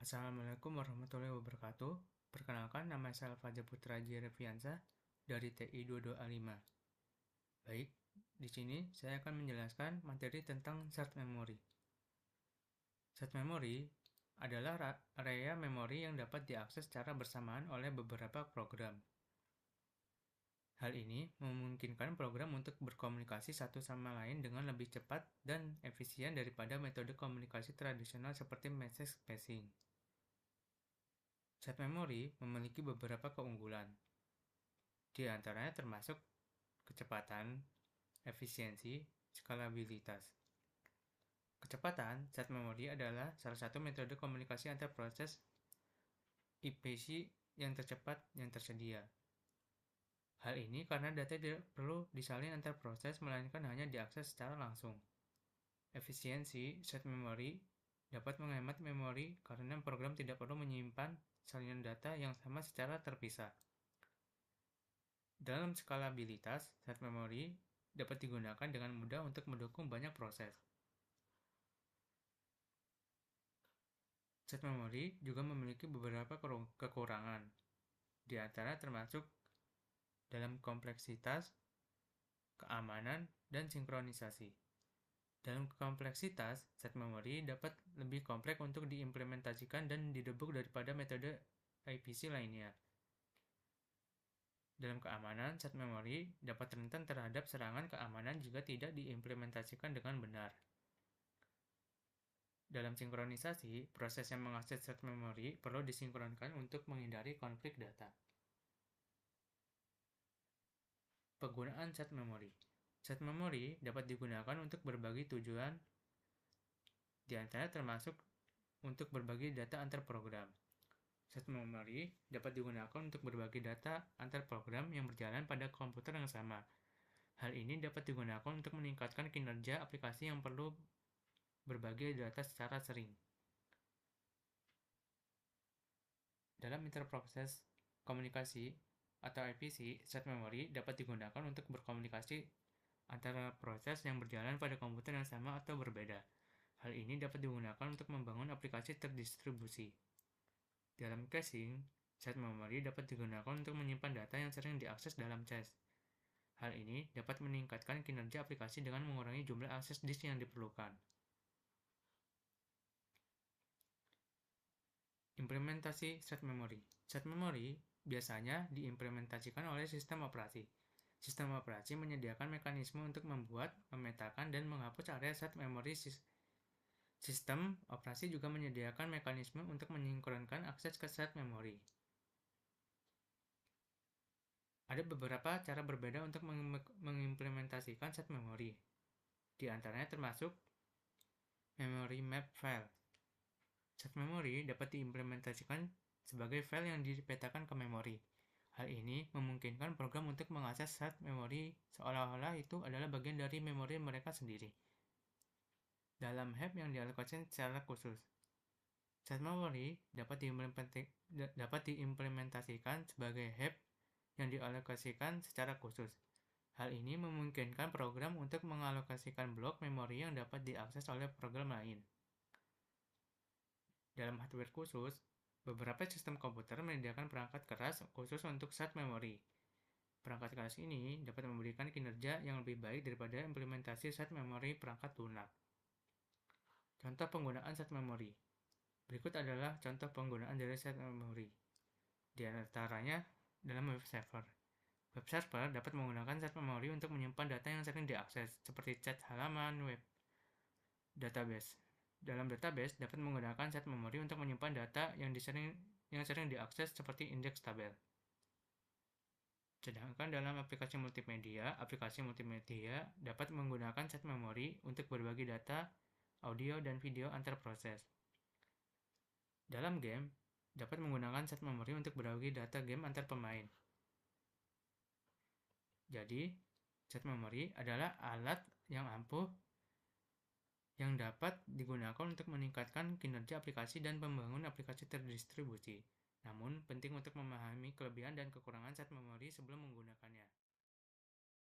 Assalamualaikum warahmatullahi wabarakatuh. Perkenalkan, nama saya Fajar Putra Reviansa dari TI 22A5. Baik, di sini saya akan menjelaskan materi tentang shared memory. Shared memory adalah area memori yang dapat diakses secara bersamaan oleh beberapa program. Hal ini memungkinkan program untuk berkomunikasi satu sama lain dengan lebih cepat dan efisien daripada metode komunikasi tradisional seperti message passing. Shared memory memiliki beberapa keunggulan. Di antaranya termasuk kecepatan, efisiensi, skalabilitas. Kecepatan shared memory adalah salah satu metode komunikasi antar proses IPC yang tercepat yang tersedia. Hal ini karena data tidak perlu disalin antar proses, melainkan hanya diakses secara langsung. Efisiensi shared memory dapat menghemat memori karena program tidak perlu menyimpan salinan data yang sama secara terpisah. Dalam skalabilitas, shared memory dapat digunakan dengan mudah untuk mendukung banyak proses. Shared memory juga memiliki beberapa kekurangan, di antara termasuk dalam kompleksitas, keamanan, dan sinkronisasi. Dalam kompleksitas, shared memory dapat lebih kompleks untuk diimplementasikan dan didebug daripada metode IPC lainnya. Dalam keamanan, shared memory dapat rentan terhadap serangan keamanan jika tidak diimplementasikan dengan benar. Dalam sinkronisasi, proses yang mengakses shared memory perlu disinkronkan untuk menghindari konflik data. Penggunaan shared memory. Shared memory dapat digunakan untuk berbagi tujuan, di antara termasuk untuk berbagi data antar program. Shared memory dapat digunakan untuk berbagi data antar program yang berjalan pada komputer yang sama. Hal ini dapat digunakan untuk meningkatkan kinerja aplikasi yang perlu berbagi data secara sering. Dalam interproses komunikasi atau IPC, shared memory dapat digunakan untuk berkomunikasi antara proses yang berjalan pada komputer yang sama atau berbeda. Hal ini dapat digunakan untuk membangun aplikasi terdistribusi. Dalam caching, shared memory dapat digunakan untuk menyimpan data yang sering diakses dalam cache. Hal ini dapat meningkatkan kinerja aplikasi dengan mengurangi jumlah akses disk yang diperlukan. Implementasi shared memory. Shared memory biasanya diimplementasikan oleh sistem operasi. Sistem operasi menyediakan mekanisme untuk membuat, memetakan, dan menghapus area shared memory. Sistem operasi juga menyediakan mekanisme untuk menyinkronkan akses ke shared memory. Ada beberapa cara berbeda untuk mengimplementasikan shared memory. Di antaranya termasuk memory map file. Shared memory dapat diimplementasikan sebagai file yang dipetakan ke memori. Hal ini memungkinkan program untuk mengakses shared memory seolah-olah itu adalah bagian dari memori mereka sendiri. Dalam heap yang dialokasikan secara khusus, shared memory dapat diimplementasikan sebagai heap yang dialokasikan secara khusus. Hal ini memungkinkan program untuk mengalokasikan blok memori yang dapat diakses oleh program lain. Dalam hardware khusus, beberapa sistem komputer menyediakan perangkat keras khusus untuk shared memory. Perangkat keras ini dapat memberikan kinerja yang lebih baik daripada implementasi shared memory perangkat lunak. Contoh penggunaan shared memory. Berikut adalah contoh penggunaan dari shared memory. Di antaranya dalam web server. Web server dapat menggunakan shared memory untuk menyimpan data yang sering diakses, seperti chat halaman web. Database. Dalam database dapat menggunakan shared memory untuk menyimpan data yang sering diakses, seperti indeks tabel. Sedangkan dalam aplikasi multimedia dapat menggunakan shared memory untuk berbagi data, audio, dan video antar proses. Dalam game, dapat menggunakan shared memory untuk berbagi data game antar pemain. Jadi, shared memory adalah alat yang ampuh yang dapat digunakan untuk meningkatkan kinerja aplikasi dan membangun aplikasi terdistribusi. Namun, penting untuk memahami kelebihan dan kekurangan shared memory sebelum menggunakannya.